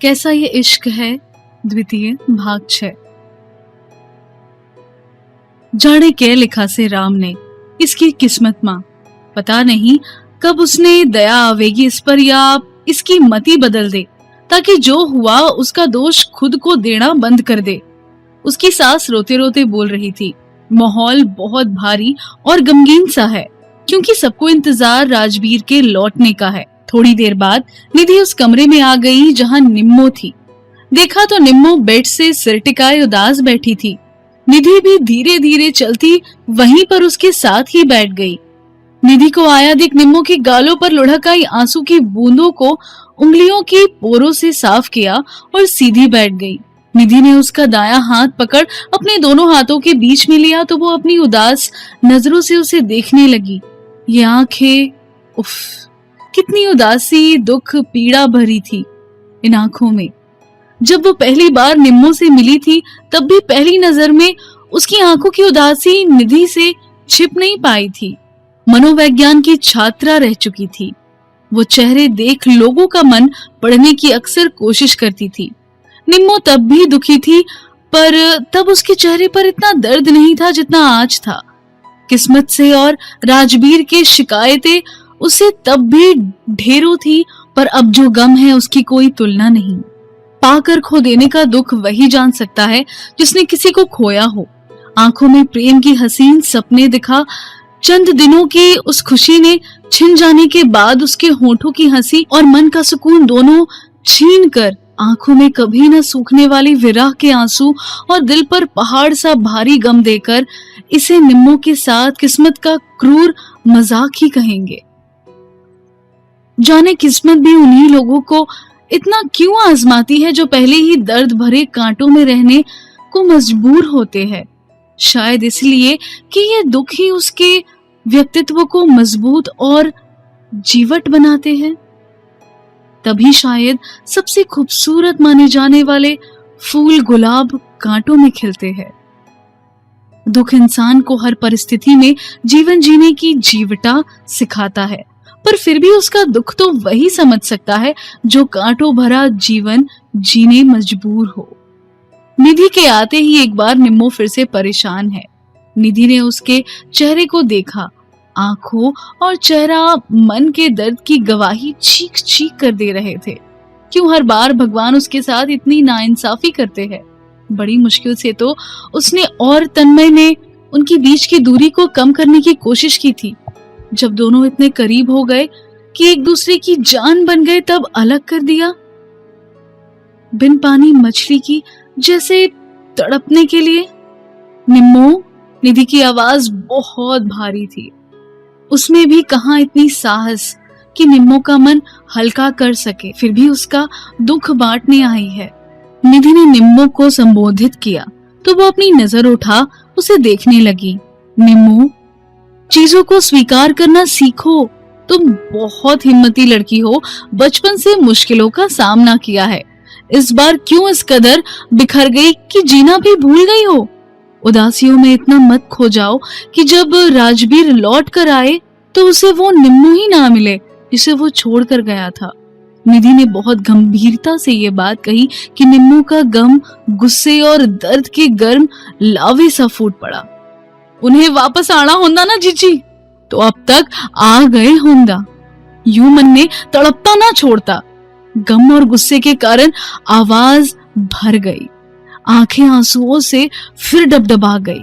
कैसा ये इश्क है, द्वितीय भाग 6। जाने क्या लिखा से राम ने इसकी किस्मत मां, पता नहीं कब उसने दया आवेगी इस पर या इसकी मति बदल दे, ताकि जो हुआ उसका दोष खुद को देना बंद कर दे। उसकी सास रोते रोते बोल रही थी, माहौल बहुत भारी और गमगीन सा है, क्योंकि सबको इंतजार राजवीर के लौटने का है। थोड़ी देर बाद निधि उस कमरे में आ गई जहां निम्मो थी। देखा तो निम्मो बेड से सिर टिकाए उदास बैठी थी। निधि भी धीरे धीरे चलती वहीं पर उसके साथ ही बैठ गई। निधि को आया देख निम्मो की गालों पर लुढ़क आई आंसू की बूंदों को उंगलियों की पोरों से साफ किया और सीधी बैठ गई। निधि ने उसका दायां हाथ पकड़ अपने दोनों हाथों के बीच में लिया तो वो अपनी उदास नजरों से उसे देखने लगी। ये आंखें, उफ, कितनी उदासी, दुख, पीड़ा भरी थी इन आंखों में। जब वो पहली बार निम्मो से मिली थी तब भी पहली नजर में उसकी आंखों की उदासी निधि से छिप नहीं पाई थी। मनोविज्ञान की छात्रा रह चुकी थी। वो चेहरे देख लोगों का मन पढ़ने की अक्सर कोशिश करती थी। निम्मो तब भी दुखी थी, पर तब उसके चेहरे पर इतना दर्द नहीं था जितना आज था। किस्मत से और राजवीर के शिकायतें उसे तब भी ढेरों थी, पर अब जो गम है उसकी कोई तुलना नहीं। पाकर खो देने का दुख वही जान सकता है जिसने किसी को खोया हो। आंखों में प्रेम की हसीन सपने दिखा। चंद दिनों की उस खुशी ने छिन जाने के बाद उसके होठों की हंसी और मन का सुकून दोनों छीन कर आंखों में कभी न सूखने वाली विरह के आंसू और दिल पर पहाड़ सा भारी गम देकर इसे निम्मो के साथ किस्मत का क्रूर मजाक ही कहेंगे। जाने किस्मत भी उन्हीं लोगों को इतना क्यों आजमाती है जो पहले ही दर्द भरे कांटों में रहने को मजबूर होते हैं। शायद इसलिए कि ये दुख ही उसके व्यक्तित्व को मजबूत और जीवट बनाते हैं। तभी शायद सबसे खूबसूरत माने जाने वाले फूल गुलाब कांटों में खिलते हैं। दुख इंसान को हर परिस्थिति में जीवन जीने की जीवटा सिखाता है, पर फिर भी उसका दुख तो वही समझ सकता है जो कांटों भरा जीवन जीने मजबूर हो। निधि के आते ही एक बार निम्मो फिर से परेशान है। निधि ने उसके चेहरे को देखा। आंखों और चेहरा मन के दर्द की गवाही चीख चीख कर दे रहे थे। क्यों हर बार भगवान उसके साथ इतनी नाइंसाफी करते हैं। बड़ी मुश्किल से तो उसने और तन्मय ने उनकी बीच की दूरी को कम करने की कोशिश की थी। जब दोनों इतने करीब हो गए कि एक दूसरे की जान बन गए तब अलग कर दिया। बिन पानी मछली की जैसे तड़पने के लिए। निम्मो, निधि की आवाज बहुत भारी थी। उसमें भी कहां इतनी साहस कि निम्मो का मन हल्का कर सके, फिर भी उसका दुख बांटने आई है। निधि ने निम्मो को संबोधित किया तो वो अपनी नजर उठा उसे देखने लगी। निम्मो, चीजों को स्वीकार करना सीखो। तुम बहुत हिम्मती लड़की हो, बचपन से मुश्किलों का सामना किया है। इस बार क्यों इस कदर बिखर गई कि जीना भी भूल गई हो। उदासियों में इतना मत खो जाओ कि जब राजवीर लौट कर आए तो उसे वो निम्मो ही ना मिले जिसे वो छोड़ कर गया था। निधि ने बहुत गंभीरता से ये बात कही कि निम्मो का गम गुस्से और दर्द के गर्म लावे सा फूट पड़ा। उन्हें वापस आना होंदा ना जीजी, तो अब तक आ गए होंदा। यूं मन में तड़पता ना छोड़ता। गम और गुस्से के कारण आवाज भर गई। आंखें आंसुओं से फिर डबडबा गई।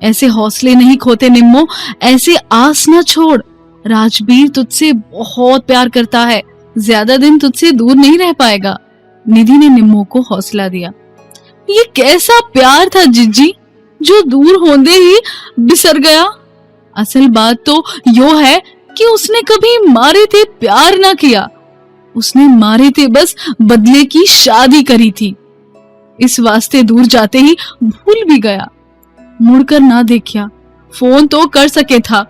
ऐसे हौसले नहीं खोते निम्मो, ऐसे आस ना छोड़। राजवीर तुझसे बहुत प्यार करता है, ज्यादा दिन तुझसे दूर नहीं रह पाएगा। निधि ने निम्मो को हौसला दिया। ये कैसा प्यार था जिज्जी जो दूर होंदे ही बिसर गया। असल बात तो यो है कि उसने कभी मारे थे प्यार ना किया। उसने मारे थे बस बदले की शादी करी थी। इस वास्ते दूर जाते ही भूल भी गया। मुड़कर ना देखिया। फोन तो कर सके था,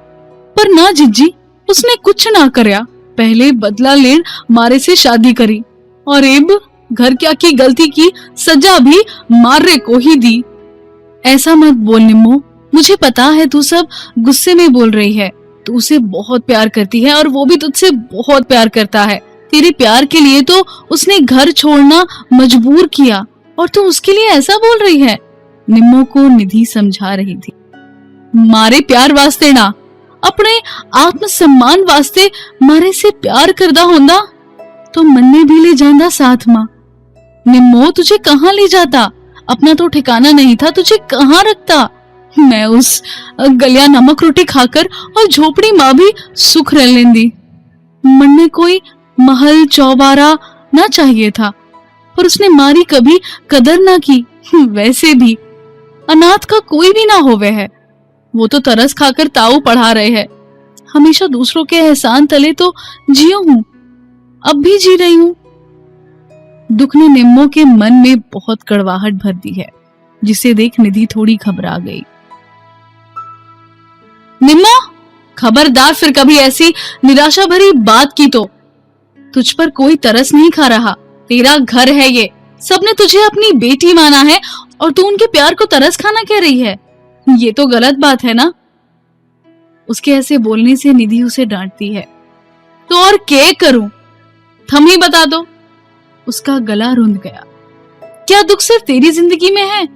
पर ना जिज्जी, उसने कुछ ना करया। पहले बदला लेन मारे से शादी करी और अब घर क्या की गलती की सजा भी मारे को ही दी। ऐसा मत बोल निम्मो, मुझे पता है तू सब गुस्से में बोल रही है। तू उसे बहुत प्यार करती है और वो भी तुझसे बहुत प्यार करता है। तेरे प्यार के लिए तो उसने घर छोड़ना मजबूर किया और तू उसके लिए ऐसा बोल रही है। निम्मो को निधि समझा रही थी। मारे प्यार वास्ते ना, अपने आत्मसम्मान वास्ते मारे से प्यार करदा होंदा तो मन्ने भी ले जांदा साथ मां। निम्मो तुझे कहां ले जाता, अपना तो ठिकाना नहीं था, तुझे कहां रखता। मैं उस गलिया नमक रोटी खाकर और झोपड़ी मां भी सुख रह लेंदी। मन्ने कोई महल चौबारा ना चाहिए था, पर उसने मारी कभी कदर ना की। वैसे भी अनाथ का कोई भी ना होवे है, वो तो तरस खाकर ताऊ पढ़ा रहे हैं। हमेशा दूसरों के एहसान तले तो जियो हूं, अब भी जी रही हूं। दुख ने निम्मो के मन में बहुत कड़वाहट भर दी है, जिसे देख निधि थोड़ी घबरा गई। निम्मो, खबरदार फिर कभी ऐसी निराशा भरी बात की तो। तुझ पर कोई तरस नहीं खा रहा, तेरा घर है ये, सबने तुझे अपनी बेटी माना है और तू उनके प्यार को तरस खाना कह रही है, ये तो गलत बात है ना। उसके ऐसे बोलने से निधि उसे डांटती है। तो और क्या करूं, थम ही बता दो। उसका गला रुंध गया। क्या दुख सिर्फ तेरी जिंदगी में है?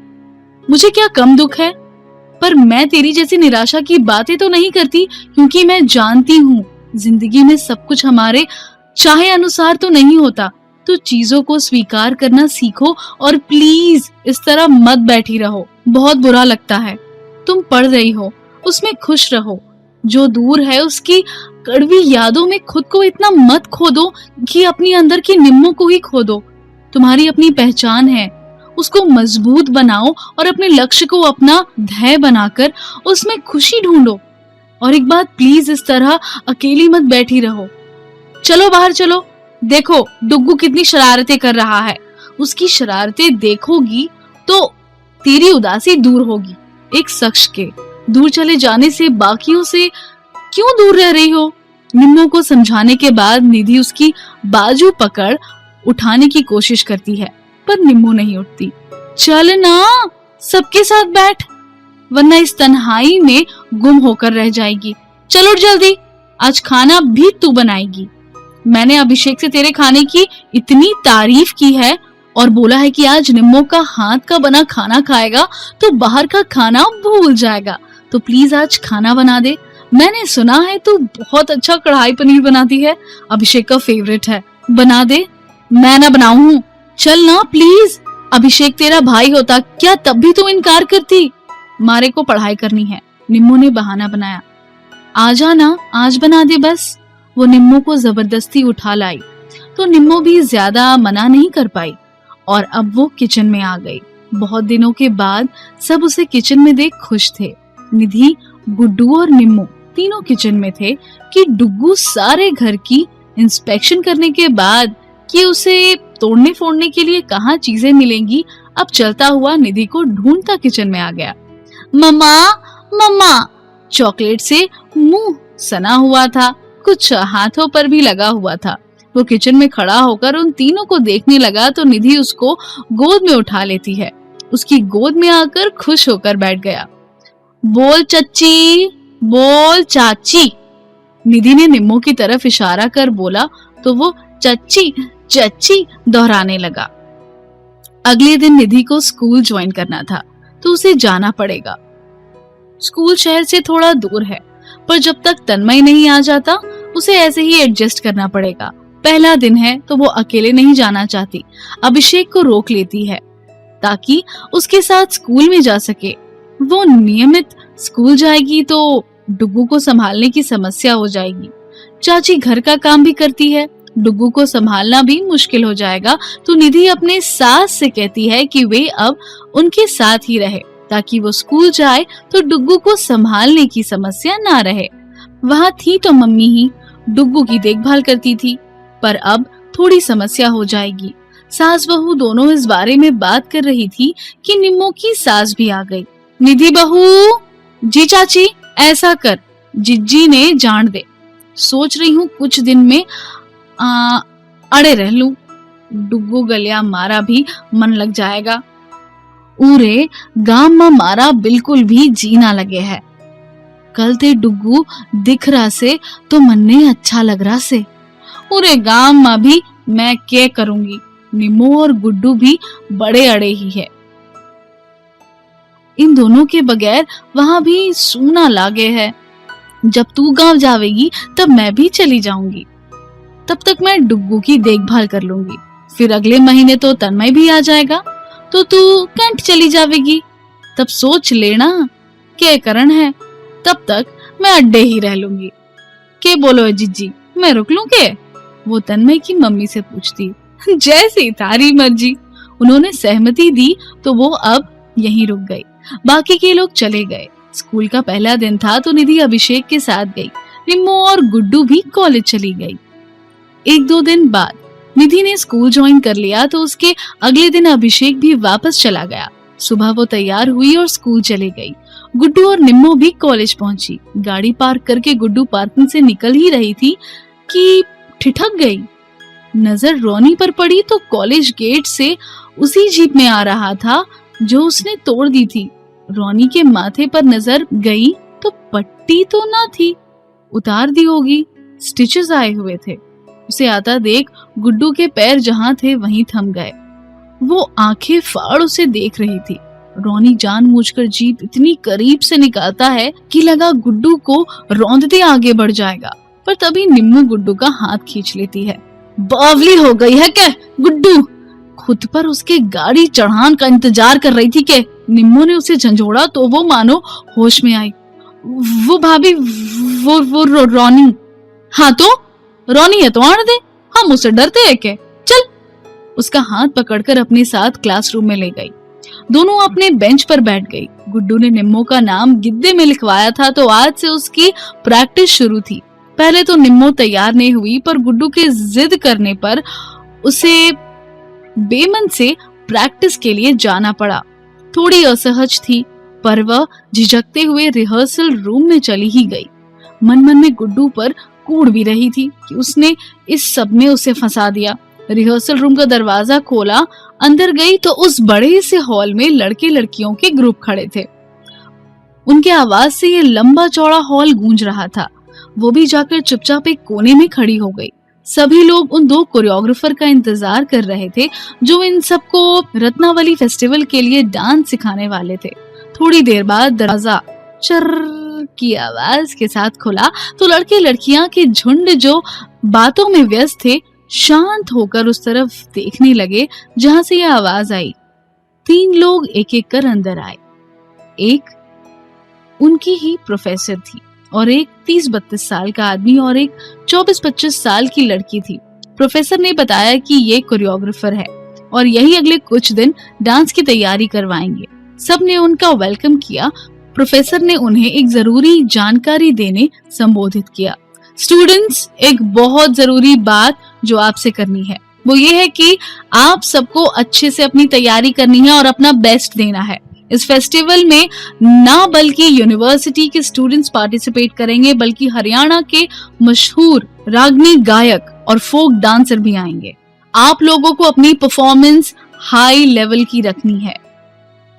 मुझे क्या कम दुख है? पर मैं तेरी जैसी निराशा की बातें तो नहीं करती, क्योंकि मैं जानती हूँ जिंदगी में सब कुछ हमारे चाहे अनुसार तो नहीं होता। तो चीजों को स्वीकार करना सीखो और प्लीज इस तरह मत बैठी रहो, बहुत बुरा लगता है। तुम पढ़ रही हो, उसमें खुश रहो। जो दूर है उसकी कड़वी यादों में खुद को इतना मत खो दो कि अपनी अंदर की निम्मो को ही खो दो। तुम्हारी अपनी पहचान है, उसको मजबूत बनाओ और अपने लक्ष्य को अपना ध्येय बनाकर उसमें खुशी ढूंढो। और एक बात प्लीज, इस तरह अकेली मत बैठी रहो। चलो बाहर चलो, देखो डुग्गू कितनी शरारतें कर रहा है। उसकी शरारतें देखोगी तो तेरी उदासी दूर होगी। एक शख्स के दूर चले जाने से बाकियों से क्यों दूर रह रही हो? निम्मो को समझाने के बाद निधि उसकी बाजू पकड़ उठाने की कोशिश करती है, पर निम्मो नहीं उठती। चल ना, सबके साथ बैठ, वरना इस तन्हाई में गुम होकर रह जाएगी। चल उठ जल्दी, आज खाना भी तू बनाएगी। मैंने अभिषेक से तेरे खाने की इतनी तारीफ की है और बोला है कि आज निम्मो का हाथ का बना खाना खाएगा तो बाहर का खाना भूल जाएगा। तो प्लीज आज खाना बना दे। मैंने सुना है तू बहुत अच्छा कढ़ाई पनीर बनाती है, अभिषेक का फेवरेट है। बना दे। मैं ना बनाऊं, चल ना प्लीज। अभिषेक तेरा भाई होता क्या तब भी तू इनकार करती? मारे को पढ़ाई करनी है, निम्मो ने बहाना बनाया। आजा ना, आज बना दे बस। वो निम्मो को जबरदस्ती उठा लाई तो निम्मो भी ज्यादा मना नहीं कर पाई और अब वो किचन में आ गई। बहुत दिनों के बाद सब उसे किचन में देख खुश थे। निधि, गुड्डू और निम्मो तीनों किचन में थे कि डुग्गू सारे घर की इंस्पेक्शन करने के बाद कि उसे तोड़ने फोड़ने के लिए कहाँ चीजें मिलेंगी, अब चलता हुआ निधि को ढूंढता किचन में आ गया। मम्मा मम्मा, चॉकलेट से मुंह सना हुआ था, कुछ हाथों पर भी लगा हुआ था। वो किचन में खड़ा होकर उन तीनों को देखने लगा तो निधि उसको गोद में उठा लेती है। उसकी गोद में आकर खुश होकर बैठ गया। बोल चच्ची, बोल चाची। निधि ने निम्मो की तरफ इशारा कर बोला तो वो चच्ची चच्ची दोहराने लगा। अगले दिन निधि को स्कूल ज्वाइन करना था तो उसे जाना पड़ेगा। स्कूल शहर से थोड़ा दूर है, पर जब तक तन्मय नहीं आ जाता उसे ऐसे ही एडजस्ट करना पड़ेगा। पहला दिन है तो वो अकेले नहीं जाना चाहती, अभिषेक को रोक लेती है ताकि उसके साथ स्कूल में जा सके। वो नियमित स्कूल जाएगी तो डुग्गू को संभालने की समस्या हो जाएगी। चाची घर का काम भी करती है, डुग्गू को संभालना भी मुश्किल हो जाएगा। तो निधि अपने सास से कहती है कि वे अब उनके साथ ही रहे ताकि वो स्कूल जाए तो डुग्गू को संभालने की समस्या ना रहे। वहाँ थी तो मम्मी ही डुग्गू की देखभाल करती थी, पर अब थोड़ी समस्या हो जाएगी। सास बहू दोनों इस बारे में बात कर रही थी कि निम्मो की सास भी आ गई। निधि बहू, जी चाची, ऐसा कर, जिज्जी ने जान दे। सोच रही हूँ कुछ दिन में अड़े रह लूं, डुग्गू गलिया मारा भी मन लग जाएगा। उरे गांव में मारा बिल्कुल भी जी ना लगे है। कल ते डुग्गू दिख रहा से तो मन ने अच्छा लग रहा से। पूरे गांव में भी मैं क्या करूंगी। निम्मो और गुड्डू भी बड़े अड़े ही है। इन दोनों के बगैर वहां भी सूना लागे है। जब तू गांव जावेगी तब मैं भी चली जाऊंगी। तब तक मैं डुग्गू की देखभाल कर लूंगी। फिर अगले महीने तो तन्मय भी आ जाएगा, तो तू कैंट चली जावेगी। तब सोच लेना क्या करण है। तब तक मैं अड्डे ही रह लूंगी। के बोलो है जिज्जी, मैं रुक लूं के? वो तन्मय की मम्मी से पूछती। जैसी तारी मर्जी। उन्होंने सहमति दी तो वो अब यहीं रुक गई। बाकी के लोग चले गए। स्कूल का पहला दिन था तो निधि अभिषेक के साथ गई। निम्मो और गुड्डू भी कॉलेज चली गई। 1-2 दिन बाद निधि ने स्कूल ज्वाइन कर लिया तो उसके अगले दिन अभिषेक भी वापस चला गया। सुबह वो तैयार हुई और स्कूल चले गई। गुड्डू और निम्मो भी कॉलेज पहुंची। गाड़ी पार्क करके गुड्डू पार्किंग से निकल ही रही थी कि ठिठक गई। नजर रोनी पर पड़ी तो कॉलेज गेट से उसी जीप में आ रहा था जो उसने तोड़ दी थी। रोनी के माथे पर नजर गई तो पट्टी तो ना थी, उतार दी होगी। स्टिचेस आए हुए थे। उसे आता देख गुड्डू के पैर जहां थे वहीं थम गए। वो आंखें फाड़ उसे देख रही थी। रोनी जानबूझकर जीप इतनी करीब से निकालता है कि लगा गुड्डू को रौंदते आगे बढ़ जाएगा, पर तभी निम्मू गुड्डू का हाथ खींच लेती है। बावली हो गई है क्या गुड्डू? खुद पर उसके गाड़ी चढ़ान का इंतजार कर रही थी के? निम्मो ने उसे झंझोड़ा तो वो मानो होश में आई। वो भाभी, वो रोनी। हाँ तो रोनी है तो आने दे, हम उससे डरते हैं क्या? चल। उसका हाथ पकड़कर अपने साथ क्लासरूम में ले गई। दोनों अपने बेंच पर बैठ गई। गुड्डू ने निम्मो का नाम गिद्दे में लिखवाया था तो आज से उसकी प्रैक्टिस शुरू थी। पहले तो निम्मो तैयार नहीं हुई, पर गुड्डू के जिद करने पर उसे बेमन से प्रैक्टिस के लिए जाना पड़ा। थोड़ी असहज थी, पर वह झिझकते हुए रिहर्सल रूम में चली ही गई। मन मन में गुड्डू पर कूड़ भी रही थी कि उसने इस सब में उसे फंसा दिया। रिहर्सल रूम का दरवाजा खोला, अंदर गई तो उस बड़े से हॉल में लड़के लड़कियों के ग्रुप खड़े थे। उनके आवाज से ये लंबा चौड़ा हॉल गूंज रहा था। वो भी जाकर चुपचाप एक कोने में खड़ी हो गई। सभी लोग उन 2 कोरियोग्राफर का इंतजार कर रहे थे जो इन सबको रत्नावली फेस्टिवल के लिए डांस सिखाने वाले थे। थोड़ी देर बाद दरवाजा चर्र की आवाज के साथ खुला तो लड़के लड़कियां के झुंड जो बातों में व्यस्त थे शांत होकर उस तरफ देखने लगे जहां से यह आवाज आई। 3 लोग एक एक कर अंदर आए। एक उनकी ही प्रोफेसर थी और एक 30-32 साल का आदमी और एक 24-25 साल की लड़की थी। प्रोफेसर ने बताया कि ये कोरियोग्राफर है और यही अगले कुछ दिन डांस की तैयारी करवाएंगे। सबने उनका वेलकम किया। प्रोफेसर ने उन्हें एक जरूरी जानकारी देने संबोधित किया। स्टूडेंट्स, एक बहुत जरूरी बात जो आपसे करनी है वो ये है कि आप सबको अच्छे से अपनी तैयारी करनी है और अपना बेस्ट देना है। इस फेस्टिवल में ना बल्कि यूनिवर्सिटी के स्टूडेंट्स पार्टिसिपेट करेंगे बल्कि हरियाणा के मशहूर रागनी गायक और फोक डांसर भी आएंगे। आप लोगों को अपनी परफॉर्मेंस हाई लेवल की रखनी है,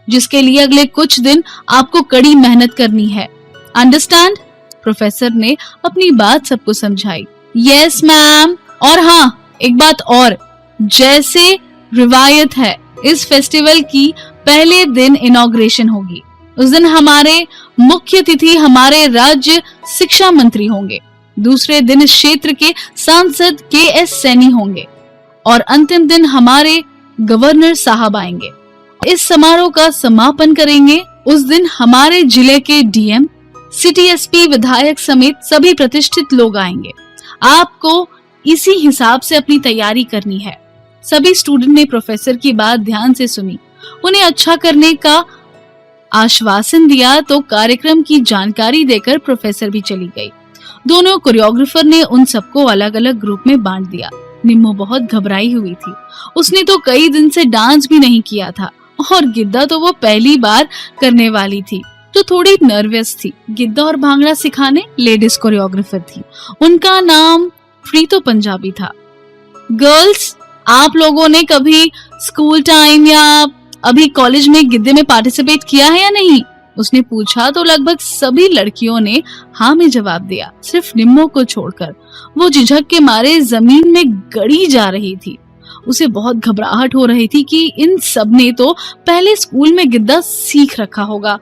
जिसके लिए अगले कुछ दिन आपको कड़ी मेहनत करनी है। अंडरस्टैंड? प्रोफेसर ने अपनी बात सबको समझाई। Yes ma'am. और हाँ, एक बात और, जैसे रिवायत है इस फेस्टिवल की पहले दिन इनॉग्रेशन होगी। उस दिन हमारे मुख्य अतिथि हमारे राज्य शिक्षा मंत्री होंगे। दूसरे दिन इस क्षेत्र के सांसद KS सैनी होंगे और अंतिम दिन हमारे गवर्नर साहब आएंगे। इस समारोह का समापन करेंगे। उस दिन हमारे जिले के DM, सिटी SP, विधायक समेत सभी प्रतिष्ठित लोग आएंगे। आपको इसी हिसाब से अपनी तैयारी करनी है। सभी स्टूडेंट ने प्रोफेसर की बात ध्यान से सुनी, उन्हें अच्छा करने का आश्वासन दिया तो कार्यक्रम की जानकारी देकर प्रोफेसर भी चली गई। दोनों कोरियोग्राफर ने उन सबको अलग अलग ग्रुप में बांट दिया। निम्मो बहुत घबराई हुई थी। उसने तो कई दिन से डांस भी नहीं किया था और गिद्दा तो वो पहली बार करने वाली थी, तो थोड़ी नर्वस थी। गिद्दा और भांगड़ा सिखाने लेडीज कोरियोग्राफर थी। उनका नाम प्रीतो पंजाबी था। गर्ल्स, आप लोगों ने कभी स्कूल टाइम या अभी कॉलेज में गिद्दे में पार्टिसिपेट किया है या नहीं? उसने पूछा तो लगभग सभी लड़कियों ने हाँ में जवाब दिया, सिर्फ निम्मो को छोड़कर। वो झिझक के मारे जमीन में गड़ी जा रही थी। उसे बहुत घबराहट हो रही थी कि इन सब ने तो पहले स्कूल में गिद्दा सीख रखा होगा।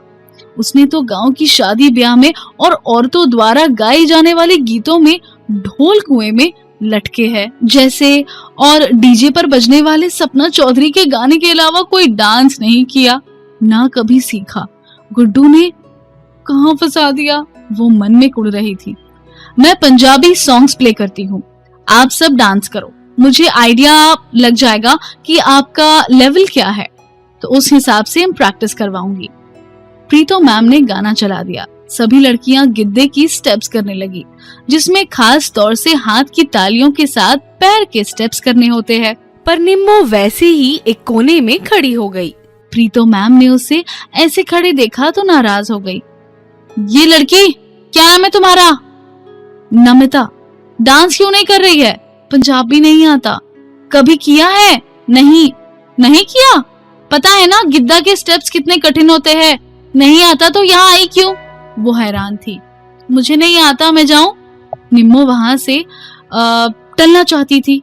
उसने तो गांव की शादी ब्याह में और औरतों द्वारा गाए जाने वाले गीतों में ढोल कुएं में लटके हैं जैसे, और डीजे पर बजने वाले सपना चौधरी के गाने के अलावा कोई डांस नहीं किया, ना कभी सीखा। गुड्डू ने कहाँ फंसा दिया, वो मन में कुड़ रही थी। मैं पंजाबी सॉन्ग्स प्ले करती हूँ, आप सब डांस करो, मुझे आइडिया लग जाएगा कि आपका लेवल क्या है, तो उस हिसाब से हम प्रैक्टिस करवाऊंगी। प्रीतो मैम ने गाना चला दिया। सभी लड़कियां गिद्दे की स्टेप्स करने लगी, जिसमें खास तौर से हाथ की तालियों के साथ पैर के स्टेप्स करने होते हैं। पर निम्मो वैसे ही एक कोने में खड़ी हो गई। प्रीतो मैम ने उसे ऐसे खड़े देखा तो नाराज हो गई। ये लड़की, क्या नाम है तुम्हारा? नमिता। डांस क्यों नहीं कर रही है? पंजाबी नहीं आता। कभी किया है? नहीं। नहीं किया? पता है ना गिद्दा के स्टेप्स कितने कठिन होते हैं। नहीं आता तो यहाँ आई क्यों? वो हैरान थी। मुझे नहीं आता, मैं जाऊं? निम्मो वहां से टलना चाहती थी,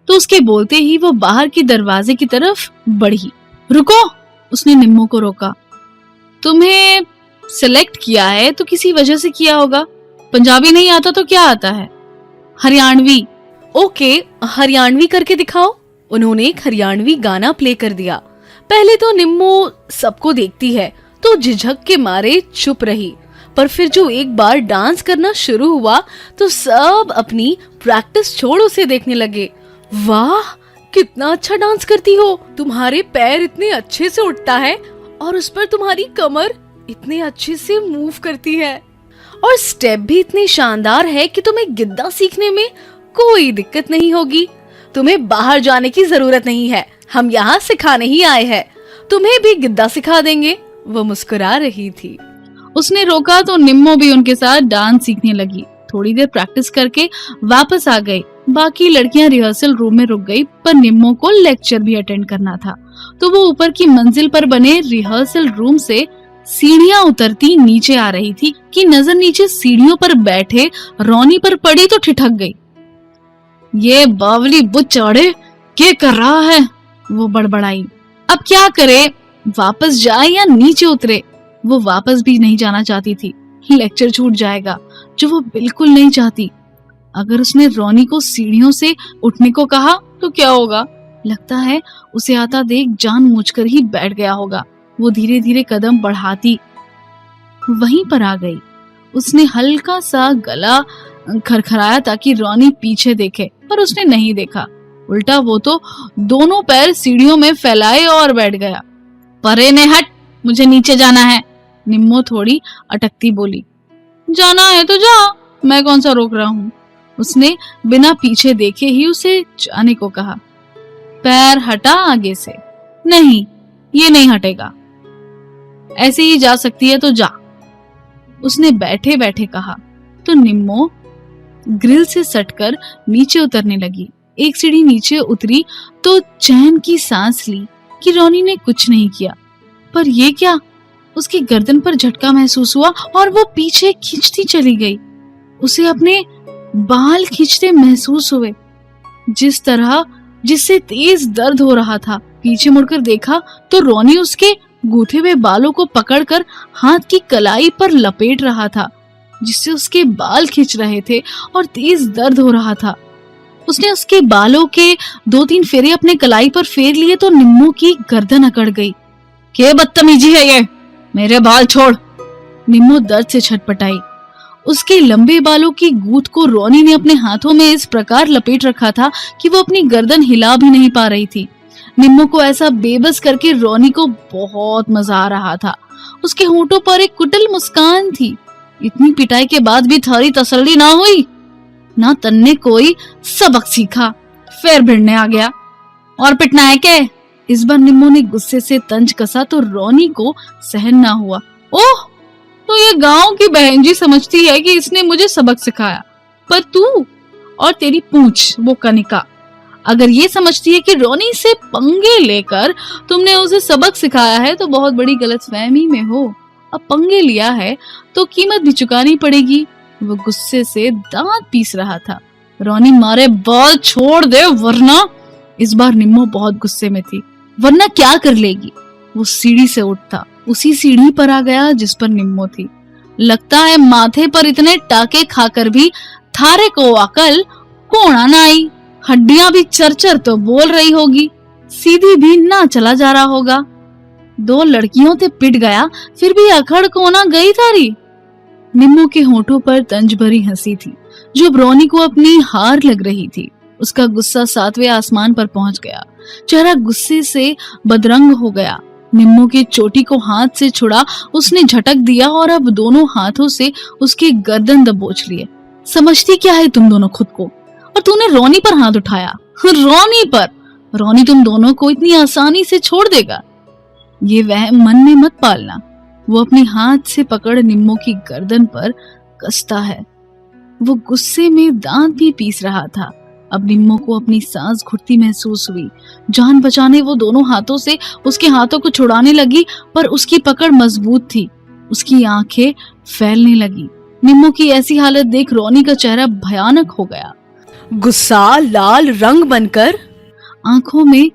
तो उसके बोलते ही वो बाहर की दरवाजे की तरफ बढ़ी। रुको, उसने निम्मो को रोका। तुम्हें सिलेक्ट किया है तो किसी वजह से किया होगा। पंजाबी नहीं आता तो क्या आता है? हरियाणवी। ओके, हरियाणवी करके दिखाओ। उन्होंने एक हरियाणवी गाना प्ले कर दिया। पहले तो निम्मो सबको देखती है तो झिझक के मारे चुप रही, पर फिर जो एक बार डांस करना शुरू हुआ तो सब अपनी प्रैक्टिस छोड़ उसे देखने लगे। वाह, कितना अच्छा डांस करती हो, तुम्हारे पैर इतने अच्छे से उठता है और उस पर तुम्हारी कमर इतने अच्छे से मूव करती है, और स्टेप भी इतने शानदार है कि तुम्हें गिद्दा सीखने में कोई दिक्कत नहीं होगी। तुम्हें बाहर जाने की जरूरत नहीं है, हम यहाँ सिखाने ही आए हैं, तुम्हें भी गिद्दा सिखा देंगे। वो मुस्कुरा रही थी। उसने रोका तो निम्मो भी उनके साथ डांस सीखने लगी। थोड़ी देर प्रैक्टिस करके वापस आ गई। बाकी लड़कियां रिहर्सल रूम में रुक गई, पर निम्मो को लेक्चर भी अटेंड करना था, तो वो ऊपर की मंजिल पर बने रिहर्सल रूम से सीढ़ियां उतरती नीचे आ रही थी कि नजर नीचे सीढ़ियों पर बैठे रोनी पर पड़ी तो ठिठक गई। ये बावली बुच्चाड़े क्या कर रहा है? वो बड़बड़ाई। अब क्या करे, वापस जाए या नीचे उतरे? वो वापस भी नहीं जाना चाहती थी, लेक्चर छूट जाएगा, जो वो बिल्कुल नहीं चाहती। अगर उसने रोनी को सीढ़ियों से उठने को कहा तो क्या होगा? लगता है उसे आता देख जानबूझकर ही बैठ गया होगा। वो धीरे धीरे कदम बढ़ाती वहीं पर आ गई। उसने हल्का सा गला खरखराया ताकि रोनी पीछे देखे, पर उसने नहीं देखा। उल्टा वो तो दोनों पैर सीढ़ियों में फैलाए और बैठ गया। परे ने हट, मुझे नीचे जाना है। निम्मो थोड़ी अटकती बोली। जाना है तो जा, मैं कौन सा रोक रहा हूँ। उसने बिना पीछे देखे ही उसे जाने को कहा। पैर हटा आगे से। नहीं, ये नहीं हटेगा। ऐसे ही जा सकती है तो जा, उसने बैठे बैठे कहा। तो निम्मो ग्रिल से सटकर नीचे उतरने लगी। एक सीढ़ी नीचे उतरी तो चैन की सांस ली कि रोनी ने कुछ नहीं किया। पर ये क्या? उसकी गर्दन पर झटका महसूस हुआ और वो पीछे खींचती चली गई। उसे अपने बाल खींचते महसूस हुए, जिस तरह जिससे तेज दर्द हो रहा था। पीछे मुड़कर देखा तो रोनी उसके गूथे हुए बालों को पकड़कर हाथ की कलाई पर लपेट रहा था, जिससे उसके बाल खींच रहे थे और तेज दर्द हो रहा था। उसने उसके बालों के 2-3 फेरे अपने कलाई पर फेर लिए तो निम्मो की गर्दन अकड़ गई। क्या बदतमीजी है ये? मेरे बाल छोड़। निम्मो दर्द से छटपटाई। उसके लंबे बालों की गूंथ को रोनी ने अपने हाथों में इस प्रकार लपेट रखा था कि वो अपनी गर्दन हिला भी नहीं पा रही थी। निम्मो को ऐसा बेबस करके रोनी को बहुत मजा आ रहा था। उसके होंठों पर एक कुटिल मुस्कान थी। इतनी पिटाई के बाद भी थारी तसल्ली ना हुई? ना तन्ने कोई सबक सीखा, फिर भिड़ने आ गया। और पिटना है क्या? इस बार निम्मो ने गुस्से से तंज कसा तो रोनी को सहन ना हुआ। ओह, तो ये गांव की बहन जी समझती है कि इसने मुझे सबक सिखाया, पर तू और तेरी पूंछ वो कनिका अगर ये समझती है कि रोनी से पंगे लेकर तुमने उसे सबक सिखाया है तो बहुत बड़ी गलतफहमी में हो। अब पंगे लिया है तो कीमत भी चुकानी पड़ेगी। वो गुस्से से दांत पीस रहा था। रोनी मारे बाल छोड़ दे वरना। इस बार निम्मो बहुत गुस्से में थी। वरना क्या कर लेगी? वो सीढ़ी से उठता उसी सीढ़ी पर आ गया जिस पर निम्मो थी। लगता है माथे पर इतने टाके खाकर भी थारे को अकल कोणा ना आई। हड्डियां भी चरचर तो बोल रही होगी, सीधी भी ना चला जा रहा होगा। 2 लड़कियों से पिट गया फिर भी अखड़ कोना गई थारी। निम्मो के होठों पर तंज भरी हंसी थी जो रोनी को अपनी हार लग रही थी। उसका गुस्सा 7वें आसमान पर पहुंच गया। चेहरा गुस्से से बदरंग हो गया। निम्मो की चोटी को हाथ से छुड़ा उसने झटक दिया और अब दोनों हाथों से उसकी गर्दन दबोच लिए। समझती क्या है तुम दोनों खुद को? और तूने रोनी पर हाथ उठाया। रोनी पर? रोनी तुम दोनों को इतनी आसानी से छोड़ देगा? ये वहम मन में मत पालना। वो अपने हाथ से पकड़ निम्मो की गर्दन पर कसता है। वो गुस्से में दांत भी पीस रहा था। अब निम्मो को अपनी सांस घुटती महसूस हुई। जान बचाने वो दोनों हाथों से उसके हाथों को छुड़ाने लगी, पर उसकी पकड़ मजबूत थी। उसकी आंखें फैलने लगी। निम्मो की ऐसी हालत देख रोनी का चेहरा भयानक हो गया। गुस्सा लाल रंग बनकर आंखों में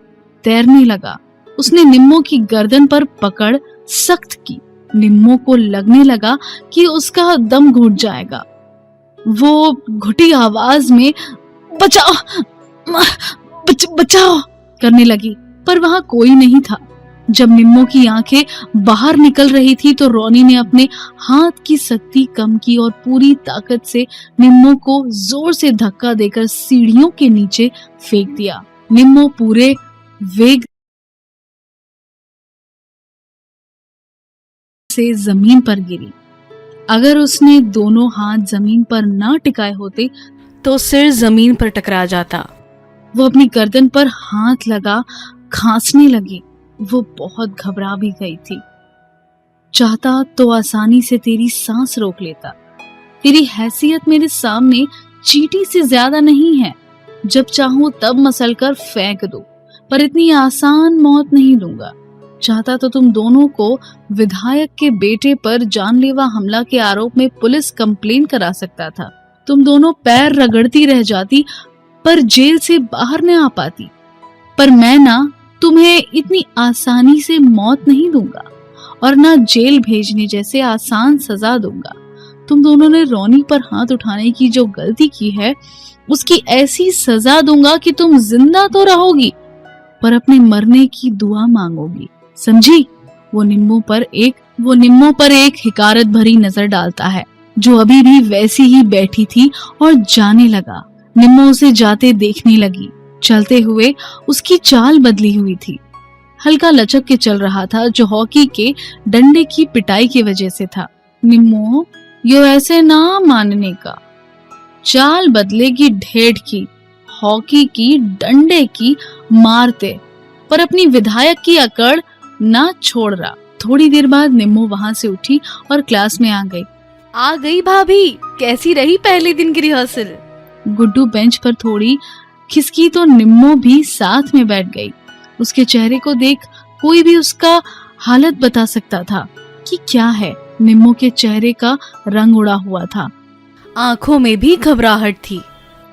तैरने लगा। उसने निम्मो की गर्दन पर पकड़ सख्त की। निम्मो को लगने लगा कि उसका दम घुट जाएगा। वो घुटी आवाज में बचाओ बचाओ करने लगी, पर वहां कोई नहीं था। जब निम्मो की आंखें बाहर निकल रही थी तो रोनी ने अपने हाथ की शक्ति कम की और पूरी ताकत से निम्मो को जोर से धक्का देकर सीढ़ियों के नीचे फेंक दिया। निम्मो पूरे वेग से जमीन पर गिरी। अगर उसने दोनों हाथ जमीन पर ना टिकाए होते तो सिर जमीन पर टकरा जाता। वो अपनी गर्दन पर हाथ लगा खांसने लगी। वो बहुत घबरा भी गई थी। चाहता तो आसानी से तेरी सांस रोक लेता। तेरी हैसियत मेरे सामने चींटी से ज्यादा नहीं है। जब चाहूं तब मसल कर फेंक दो, पर इतनी आसान मौत नहीं दूंगा। चाहता तो तुम दोनों को विधायक के बेटे पर जानलेवा हमला के आरोप में पुलिस कंप्लेन करा सकता था। तुम दोनों पैर रगड़ती रह जाती पर जेल से बाहर न आ पाती। पर मैं ना तुम्हें इतनी आसानी से मौत नहीं दूंगा और ना जेल भेजने जैसे आसान सजा दूंगा। तुम दोनों ने रोनी पर हाथ उठाने की जो गलती की है उसकी ऐसी सजा दूंगा कि तुम जिंदा तो रहोगी पर अपने मरने की दुआ मांगोगी, समझी? वो निम्मो पर एक हिकारत भरी नजर डालता है जो अभी भी वैसी ही बैठी थी और जाने लगा। निम्मो उसे जाते देखने लगी। चलते हुए उसकी चाल बदली हुई थी। हल्का लचक के चल रहा था जो हॉकी के डंडे की पिटाई की वजह से था। निम्मो, यो ऐसे ना मानने का। चाल बदलेगी ढेठ की, हॉकी की, डंडे की, मारते, पर अपनी विधायक की अकड़ ना छोड़ रहा। थोड़ी देर बाद निम्मो वहां से उठी और क्लास में आ गई। भाभी, कैसी रही पहले दिन की रिहर्सल? गुड्डू बेंच पर थोड़ी खिसकी तो निम्मो भी साथ में बैठ गई। उसके चेहरे को देख कोई भी उसका हालत बता सकता था कि क्या है। निम्मो के चेहरे का रंग उड़ा हुआ था। आंखों में भी घबराहट थी।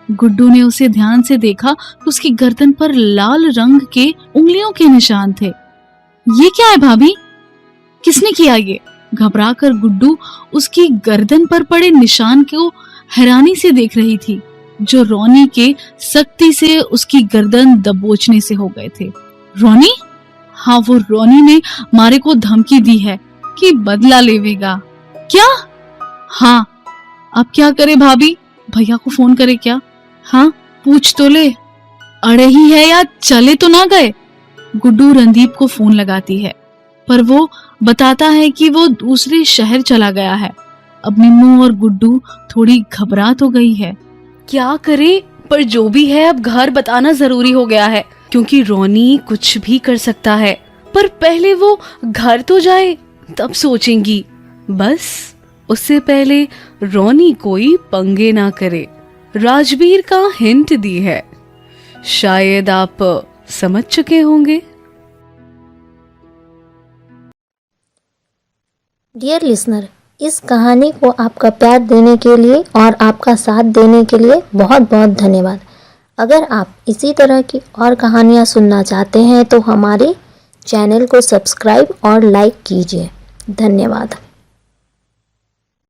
गुड्डू ने उसे ध्यान से देखा। उसकी गर्दन पर लाल रंग के उंगलियों के निशान थे। ये क्या है भाभी? किसने किया ये? घबरा कर गुड्डू उसकी गर्दन पर पड़े निशान को हैरानी से देख रही थी जो रोनी के सख्ती से उसकी गर्दन दबोचने से हो गए थे। रोनी? हाँ, वो रोनी ने मारे को धमकी दी है कि बदला लेवेगा। क्या? हाँ। अब क्या करे भाभी? भैया को फोन करे क्या? हाँ, पूछ तो ले। अड़े ही है या चले तो ना गए? गुड्डू रणदीप को फोन लगाती है पर वो बताता है कि वो दूसरे शहर चला गया है। अब निम्मो और गुड्डू थोड़ी घबरा तो गई है। क्या करे? पर जो भी है अब घर बताना जरूरी हो गया है क्योंकि रोनी कुछ भी कर सकता है। पर पहले वो घर तो जाए तब सोचेंगी। बस उससे पहले रोनी कोई पंगे ना करे। राजवीर का हिंट दी है, शायद आप समझ चुके होंगे। डियर लिसनर, इस कहानी को आपका प्यार देने के लिए और आपका साथ देने के लिए बहुत बहुत धन्यवाद। अगर आप इसी तरह की और कहानियाँ सुनना चाहते हैं तो हमारे चैनल को सब्सक्राइब और लाइक कीजिए। धन्यवाद।